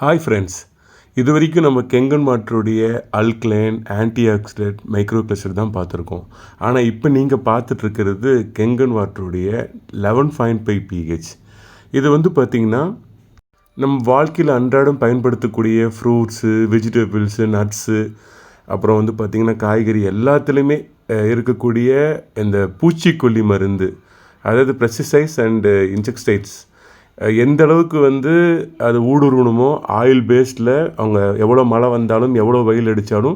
Hi friends, இது வரைக்கும் நம்ம கெங்கன் வாட்டருடைய அல்க்லைன் ஆன்டி ஆக்சிடென்ட் மைக்ரோ ப்ளஸர் தான் பார்த்துருக்கோம். ஆனால் இப்போ நீங்கள் பார்த்துட்ருக்கிறது கெங்கன் வாட்டருடைய 11.5 pH. இது வந்து பார்த்திங்கன்னா நம்ம வாழ்க்கையில் அன்றாடம் பயன்படுத்தக்கூடிய ஃப்ரூட்ஸு, வெஜிடபிள்ஸு, நட்ஸு, அப்புறம் வந்து பார்த்திங்கன்னா காய்கறி எல்லாத்துலேயுமே இருக்கக்கூடிய இந்த பூச்சிக்கொல்லி மருந்து, அதாவது பெஸ்டிசைட்ஸ் அண்டு இன்செக்டைட்ஸ் எந்த அளவுக்கு வந்து அது ஊடுருவணுமோ ஆயில் பேஸ்டில் அவங்க எவ்வளோ மழை வந்தாலும் எவ்வளோ வெயில் அடித்தாலும்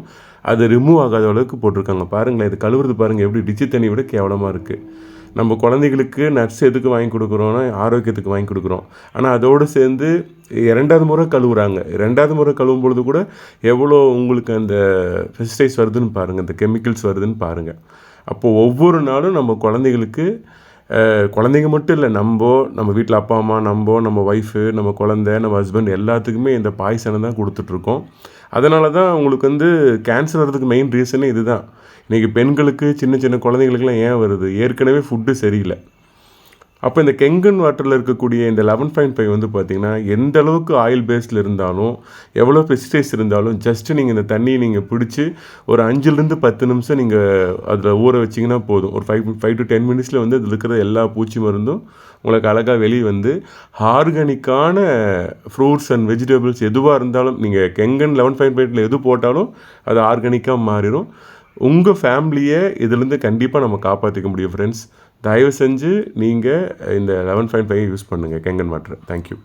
அது ரிமூவ் ஆகாத அளவுக்கு போட்டிருக்காங்க. பாருங்களேன், இது கழுவுறது பாருங்கள் எப்படி டிச்சு தண்ணி விட கேவலமாக இருக்குது. நம்ம குழந்தைகளுக்கு நட்ஸ் எதுக்கு வாங்கி கொடுக்குறோன்னா ஆரோக்கியத்துக்கு வாங்கி கொடுக்குறோம். ஆனால் அதோடு சேர்ந்து 2வது முறை கழுவுறாங்க. 2வது முறை கழுவும் பொழுது கூட எவ்வளோ உங்களுக்கு அந்த பெஸ்டிசைட்ஸ் வருதுன்னு பாருங்கள், இந்த கெமிக்கல்ஸ் வருதுன்னு பாருங்கள். அப்போது ஒவ்வொரு நாளும் நம்ம குழந்தைங்க மட்டும் இல்லை, நம்ம வீட்டில் அப்பா அம்மா, நம்ம ஒய்ஃபு, நம்ம குழந்தை, நம்ம ஹஸ்பண்ட் எல்லாத்துக்குமே இந்த பாய்சனை தான் கொடுத்துட்ருக்கோம். அதனால தான் உங்களுக்கு வந்து கேன்சர் வர்றதுக்கு மெயின் ரீசனே இது தான். இன்றைக்கி பெண்களுக்கு, சின்ன சின்ன குழந்தைங்களுக்குலாம் ஏன் வருது? ஏற்கனவே ஃபுட்டு சரியில்லை. அப்போ இந்த கெங்கன் வாட்டரில் இருக்கக்கூடிய இந்த 11.5 வந்து பார்த்திங்கன்னா எந்த அளவுக்கு ஆயில் பேஸில் இருந்தாலும், எவ்வளோ பெஸ்டிசைட்ஸ் இருந்தாலும், ஜஸ்ட்டு நீங்கள் இந்த தண்ணியை நீங்கள் பிடிச்சி ஒரு 5லேருந்து 10 நிமிஷம் நீங்கள் அதில் ஊற வச்சிங்கன்னா போதும். ஒரு 5 to 10 மினிட்ஸில் வந்து அதில் இருக்கிற எல்லா பூச்சி மருந்தும் உங்களுக்கு அழகாக வெளியே வந்து ஆர்கானிக்கான ஃப்ரூட்ஸ் அண்ட் வெஜிடபிள்ஸ் எதுவாக இருந்தாலும் நீங்கள் கெங்கன் 11.5 எது போட்டாலும் அது ஆர்கானிக்காக மாறிடும். உங்கள் ஃபேமிலியை இதிலேருந்து கண்டிப்பாக நம்ம காப்பாற்றிக்க முடியும் ஃப்ரெண்ட்ஸ். தயவு செஞ்சு நீங்கள் இந்த 11.5 யூஸ் பண்ணுங்கள் கெங்கன் வாட்டர். தேங்க்யூ.